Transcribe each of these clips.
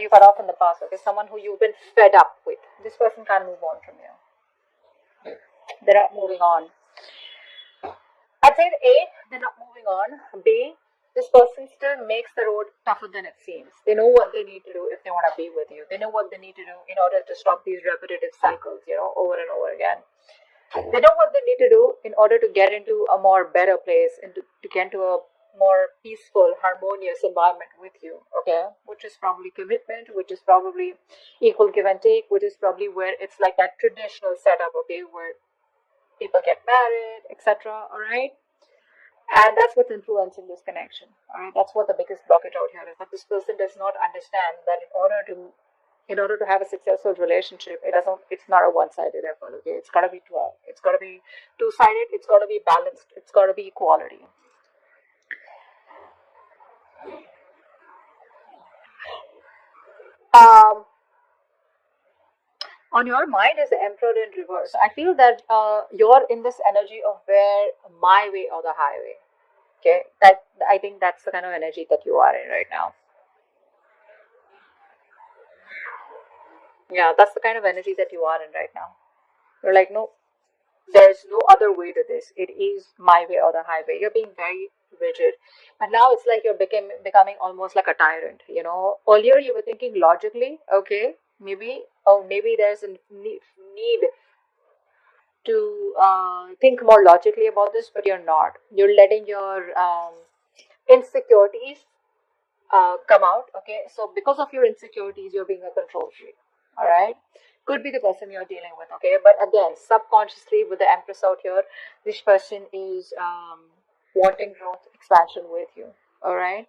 you cut off in the past, okay? Someone who you've been fed up with. This person can't move on from you. They're not moving on. I'd say A, they're not moving on. B, this person still makes the road tougher than it seems. They know what they need to do if they want to be with you. They know what they need to do in order to stop these repetitive cycles, over and over again. They know what they need to do in order to get into a more better place and to get into a more peaceful, harmonious environment with you, okay? Which is probably commitment, which is probably equal give and take, which is probably where it's like that traditional setup, okay, where people get married, etc. All right, and that's what's influencing this connection. All right, that's what the biggest blockage out here is, that this person does not understand that in order to have a successful relationship, it's not a one-sided effort. Okay, it's got to be 12. It's got to be two-sided. It's got to be balanced. It's got to be equality. Um, on your mind is the Emperor in reverse. I feel that you're in this energy of where my way or the highway. Okay, that I think that's the kind of energy that you are in right now. Yeah, that's the kind of energy that you are in right now. You're like, no, there's no other way to this. It is my way or the highway. You're being very rigid. But now it's like you're becoming almost like a tyrant. Earlier you were thinking logically, okay, maybe there's a need to think more logically about this, but you're not. You're letting your insecurities come out, okay? So because of your insecurities, you're being a control freak, all right? Could be the person you're dealing with, okay? But again, subconsciously with the Empress out here, this person is wanting growth, expansion with you, all right?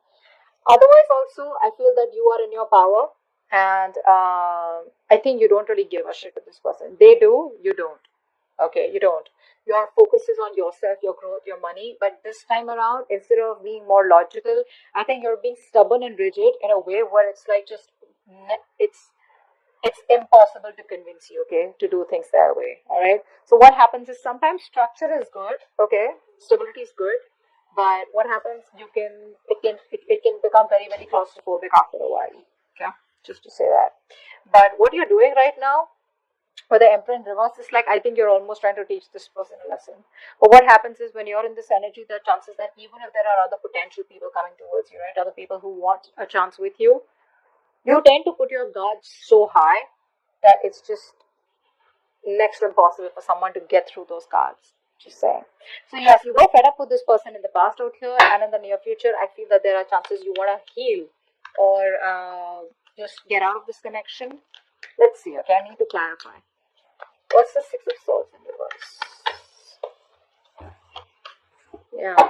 Otherwise, also, I feel that you are in your power, and I think you don't really give a shit to this person. They do, you don't. Okay, you don't. Your focus is on yourself, your growth, your money. But this time around, instead of being more logical, I think you're being stubborn and rigid in a way where it's like just it's impossible to convince you, okay, to do things their way. All right. So what happens is sometimes structure is good, okay, stability is good, but what happens it can become very very claustrophobic after a while. Okay, just to say that. But what you're doing right now or the Emperor in reverse is like, I think you're almost trying to teach this person a lesson. But what happens is when you're in this energy, there are chances that even if there are other potential people coming towards you, right, other people who want a chance with you, you tend to put your guards so high that it's just next to impossible for someone to get through those guards. Just saying. So yes, you got fed up with this person in the past out here, and in the near future, I feel that there are chances you want to heal or just get out of this connection. Let's see. Okay, I need to clarify. What's the Six of Swords in reverse? Yeah.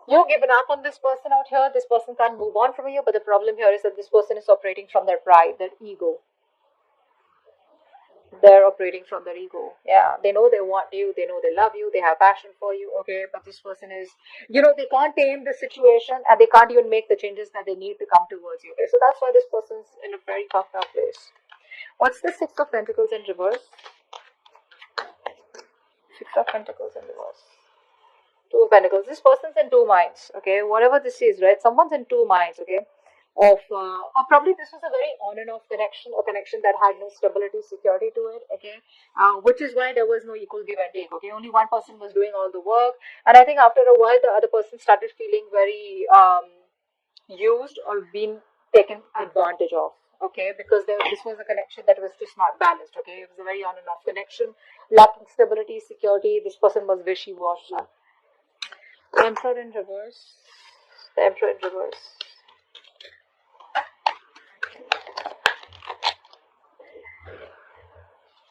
You've given up on this person out here. This person can't move on from you. But the problem here is that this person is operating from their pride, their ego. They're operating from their ego. Yeah. They know they want you. They know they love you. They have passion for you. Okay. But this person is, they can't tame the situation and they can't even make the changes that they need to come towards you. Okay. So that's why this person's in a very fucked up place. What's the Six of Pentacles in reverse? Six of Pentacles in reverse. Two of Pentacles. This person's in two minds. Okay, whatever this is, right? Someone's in two minds. Okay, or probably this was a very on and off connection, a connection that had no stability, security to it. Okay, which is why there was no equal give and take. Okay, only one person was doing all the work, and I think after a while, the other person started feeling very used or being taken advantage of. Okay, because this was a connection that was just not balanced. Okay, it was a very on and off connection, lacking stability, security. This person was wishy-washy. Emperor in reverse. The Emperor in reverse.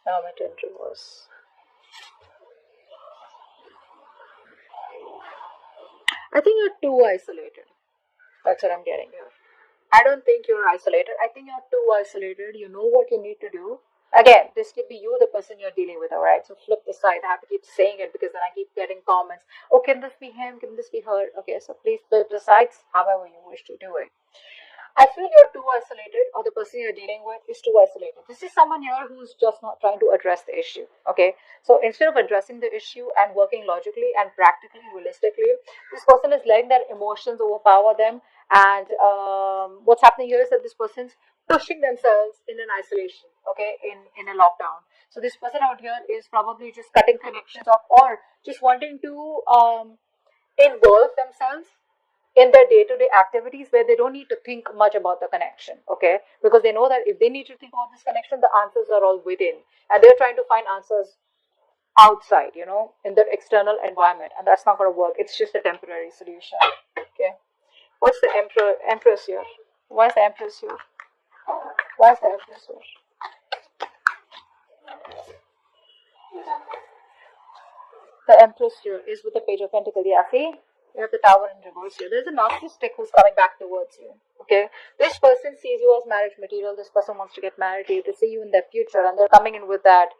Hermit in reverse. I think you're too isolated. That's what I'm getting here. I don't think you're isolated. I think you're too isolated. You know what you need to do. Again, this could be you, the person you're dealing with, alright? So flip the side. I have to keep saying it because then I keep getting comments. Oh, can this be him? Can this be her? Okay, so please flip the sides however you wish to do it. I feel you're too isolated, or the person you're dealing with is too isolated. This is someone here who's just not trying to address the issue. Okay, so instead of addressing the issue and working logically and practically, realistically, this person is letting their emotions overpower them. And what's happening here is that this person's pushing themselves in an isolation. Okay, in a lockdown. So this person out here is probably just cutting connections off, or just wanting to involve themselves in their day-to-day activities where they don't need to think much about the connection, okay, because they know that if they need to think about this connection, the answers are all within, and they're trying to find answers outside, in their external environment, and that's not going to work. It's just a temporary solution. Okay, what's the empress here? Why is the empress here? Why is the empress here? The empress here is with the page of pentacles. Yeah, see, you have the tower in reverse here. There's a narcissistic who's coming back towards you. Okay, this person sees you as marriage material. This person wants to get married to you. They see you in their future, and they're coming in with that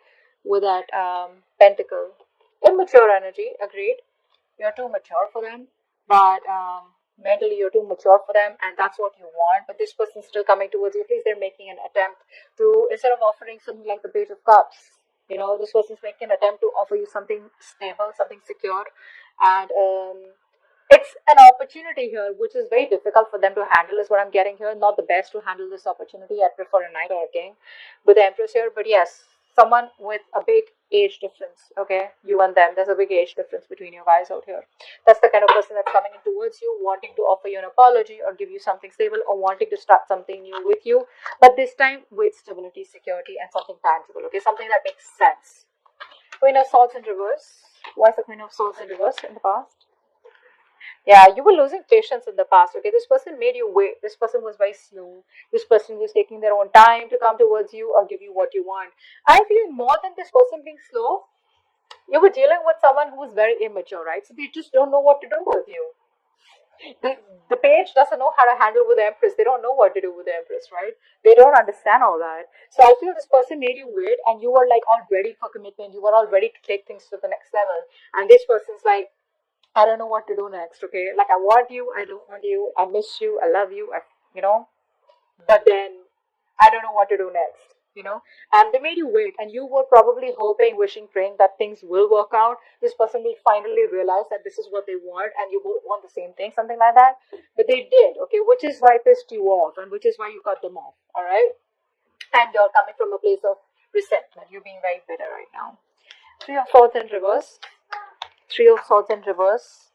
pentacle. Immature energy. Agreed. You're too mature for them, but mentally you're too mature for them, and that's what you want. But this person's still coming towards you. At least they're making an attempt to, instead of offering something like the page of cups, this person's making an attempt to offer you something stable, something secure, and it's an opportunity here which is very difficult for them to handle, is what I'm getting here. Not the best to handle this opportunity. I prefer a knight or a king with the empress here, but yes, someone with a big age difference. Okay, you and them, there's a big age difference between you guys out here. That's the kind of person that's coming in towards you, wanting to offer you an apology or give you something stable, or wanting to start something new with you, but this time with stability, security, and something tangible. Okay, something that makes sense. Queen of Swords in reverse. Why is the Queen of Swords in reverse in the past? Yeah, you were losing patience in the past. Okay, this person made you wait. This person was very slow. This person was taking their own time to come towards you or give you what you want. I feel more than this person being slow, you were dealing with someone who was very immature, right? So they just don't know what to do with you. The page doesn't know how to handle with the empress. They don't know what to do with the empress, right? They don't understand all that. So I feel this person made you wait, and you were like all ready for commitment. You were all ready to take things to the next level. And this person's like, I don't know what to do next, okay? Like, I want you, I don't want you, I miss you, I love you, but then I don't know what to do next. And they made you wait, and you were probably hoping, wishing, praying that things will work out. This person will finally realize that this is what they want, and you both want the same thing, something like that. But they did, okay? Which is why it pissed you off, and which is why you cut them off, all right? And you're coming from a place of resentment. You're being very bitter right now. Three of Swords in reverse. Three of Swords in reverse.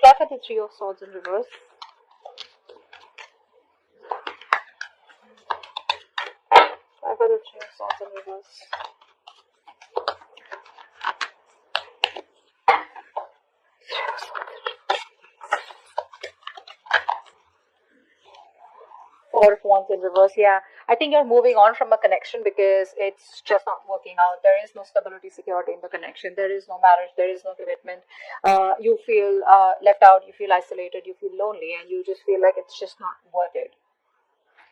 Clap at the Three of Swords in reverse. Clap at the Three of Swords in reverse. Four of Wands in reverse. Yeah, I think you're moving on from a connection because it's just not working out. There is no stability, security in the connection. There is no marriage. There is no commitment. You feel left out. You feel isolated. You feel lonely, and you just feel like it's just not worth it.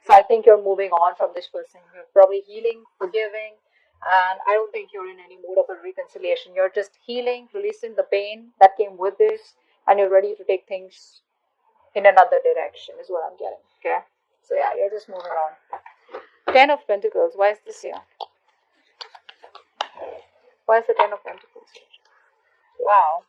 So I think you're moving on from this person. You're probably healing, forgiving, and I don't think you're in any mood of a reconciliation. You're just healing, releasing the pain that came with this, and you're ready to take things in another direction, is what I'm getting. Okay? So yeah, you're just moving on. Ten of Pentacles. Why is this here? Why is the Ten of Pentacles here? Wow.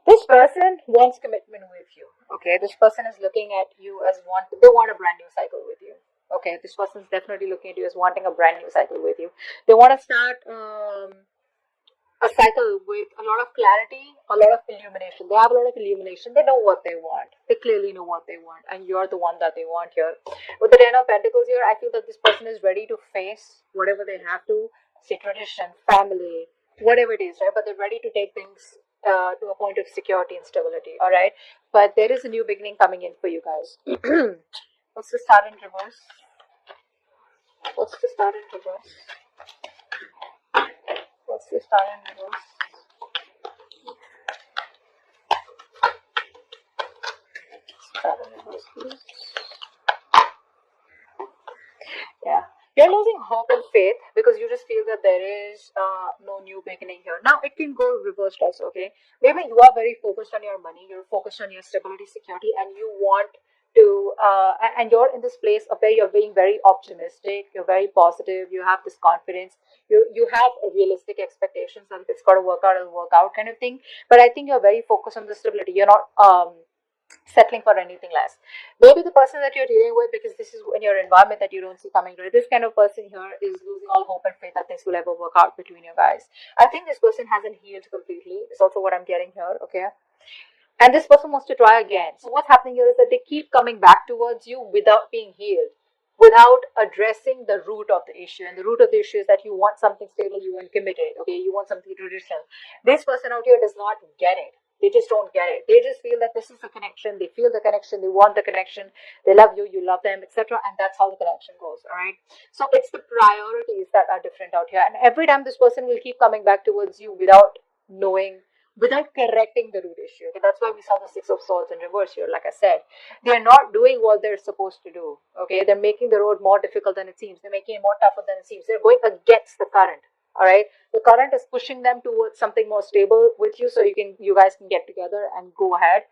This person wants commitment with you. Okay, this person is looking at you as they want a brand new cycle with you. Okay, this person is definitely looking at you as wanting a brand new cycle with you. They want to start a cycle with a lot of clarity, a lot of illumination. They have a lot of illumination. They know what they want. They clearly know what they want, and you're the one that they want here. With the Ten of Pentacles here, I feel that this person is ready to face whatever they have to, say tradition, family, whatever it is, right? But they're ready to take things to a point of security and stability, all right? But there is a new beginning coming in for you guys. What's the Star in reverse? What's the Star in reverse? What's the Star in reverse? Star in reverse, please. Yeah. You're losing hope and faith because you just feel that there is no new beginning here. Now it can go reversed also, okay? Maybe you are very focused on your money, you're focused on your stability, security, and you want to, and you're in this place of where you're being very optimistic, you're very positive, you have this confidence, you have a realistic expectations that if it's got to work out, it'll work out kind of thing. But I think you're very focused on the stability. You're not settling for anything less. Maybe the person that you're dealing with, because this is in your environment that you don't see coming right. This kind of person here is losing all hope and faith that things will ever work out between you guys. I think this person hasn't healed completely. It's also what I'm getting here, okay? And this person wants to try again. So what's happening here is that they keep coming back towards you without being healed, without addressing the root of the issue. And the root of the issue is that you want something stable, you want committed, okay? You want something traditional. This person out here does not get it. They just don't get it. They just feel that this is the connection. They feel the connection. They want the connection. They love you. You love them, etc. And that's how the connection goes. All right. So it's the priorities that are different out here. And every time this person will keep coming back towards you without knowing, without correcting the root issue. Okay, that's why we saw the Six of Swords in reverse here. Like I said, they're not doing what they're supposed to do. Okay, they're making the road more difficult than it seems. They're making it more tougher than it seems. They're going against the current. All right, the current is pushing them towards something more stable with you, so you guys can get together and go ahead.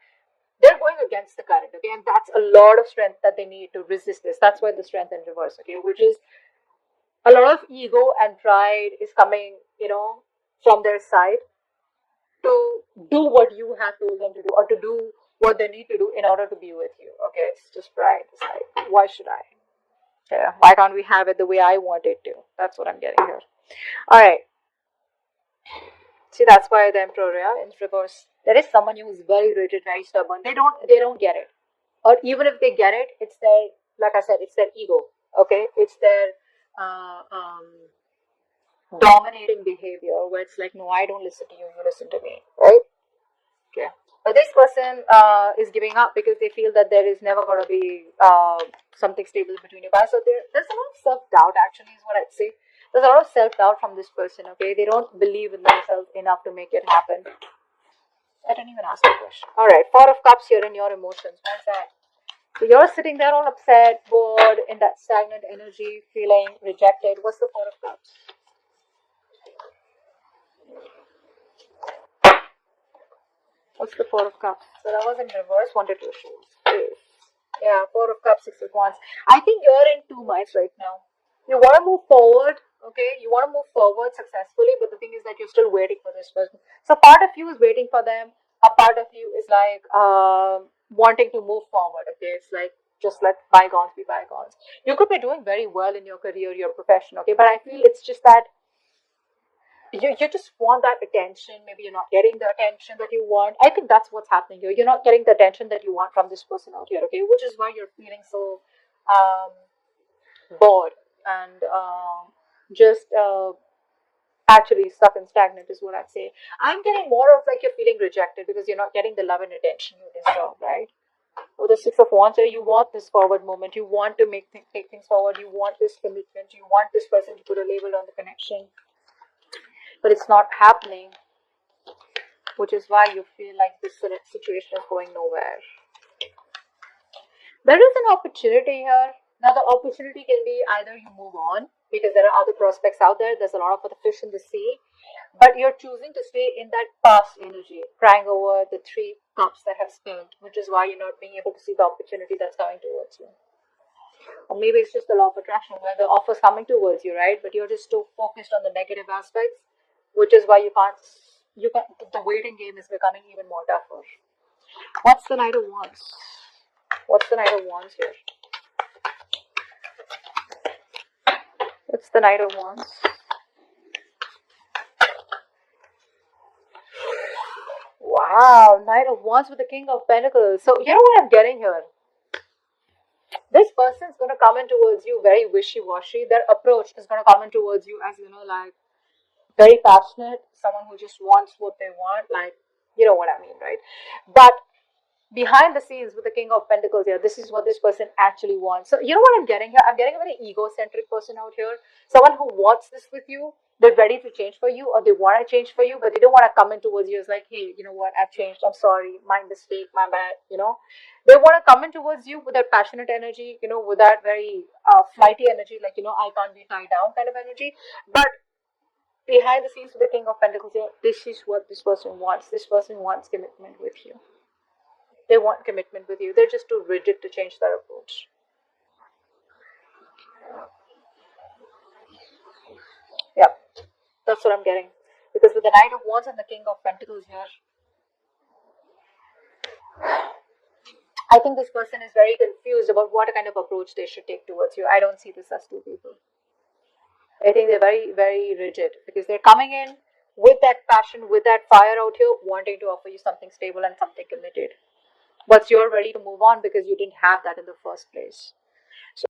They're going against the current. Okay, and that's a lot of strength that they need to resist this. That's why the strength in reverse. Okay, which is a lot of ego and pride is coming, from their side to do what you have told them to do, or to do what they need to do in order to be with you. Okay, it's just pride. It's like, why should I? Yeah, why can't we have it the way I want it to? That's what I'm getting here. All right. See, that's why the Emperor, yeah, in reverse. There is someone who is very rigid, very stubborn. They don't get it. Or even if they get it, it's their, like I said, it's their ego. Okay, it's their uh, um, dominating behavior where it's like, no, I don't listen to you, you listen to me, right? Okay. But this person is giving up because they feel that there is never going to be something stable between you guys. So there's a lot of self-doubt, actually, is what I'd say. There's a lot of self-doubt from this person, okay? They don't believe in themselves enough to make it happen. I didn't even ask the question. All right, Four of Cups here in your emotions. What's that? So you're sitting there all upset, bored, in that stagnant energy, feeling rejected. What's the Four of Cups? What's the Four of Cups? So that was in reverse. Wanted to show. Yeah, Four of Cups, Six of Wands. I think you're in two minds right now. You want to move forward, okay? You want to move forward successfully, but the thing is that you're still waiting for this person. So part of you is waiting for them. A part of you is like wanting to move forward, okay? It's like just let bygones be bygones. You could be doing very well in your career, your profession, okay? But I feel it's just that you just want that attention. Maybe you're not getting the attention that you want. I think that's what's happening here. You're not getting the attention that you want from this person out here, okay? Which is why you're feeling so um, bored and just actually stuck and stagnant is what I'd say. I'm getting more of like you're feeling rejected because you're not getting the love and attention you deserve, right? With the Six of Wands, so you want this forward moment. You want to take things forward. You want this commitment. You want this person to put a label on the connection, but it's not happening, which is why you feel like this situation is going nowhere. There is an opportunity here. Now, the opportunity can be either you move on because there are other prospects out there. There's a lot of other fish in the sea, but you're choosing to stay in that past energy, crying over the three cups that have spilled, which is why you're not being able to see the opportunity that's coming towards you. Or maybe it's just the law of attraction where the offer's coming towards you, right? But you're just too focused on the negative aspects, which is why you can't. The waiting game is becoming even more tougher. What's the Knight of Wands? What's the Knight of Wands here? What's the Knight of Wands? Wow, Knight of Wands with the King of Pentacles. So you know what I'm getting here? This person's going to come in towards you very wishy-washy. Their approach is going to come in towards you as, like very passionate. Someone who just wants what they want. Like, you know what I mean, right? But behind the scenes with the King of Pentacles here, this is what this person actually wants. So you know what I'm getting here? I'm getting a very egocentric person out here. Someone who wants this with you. They're ready to change for you, or they want to change for you, but they don't want to come in towards you. It's like, hey, you know what? I've changed. I'm sorry. My mistake. My bad. They want to come in towards you with that passionate energy, with that very flighty energy, like, I can't be tied down kind of energy. But behind the scenes with the King of Pentacles here, this is what this person wants. This person wants commitment with you. They want commitment with you. They're just too rigid to change their approach. Yep, that's what I'm getting. Because with the Knight of Wands and the King of Pentacles here, I think this person is very confused about what kind of approach they should take towards you. I don't see this as two people. I think they're very, very rigid because they're coming in with that passion, with that fire out here, wanting to offer you something stable and something committed. But you're ready to move on because you didn't have that in the first place. So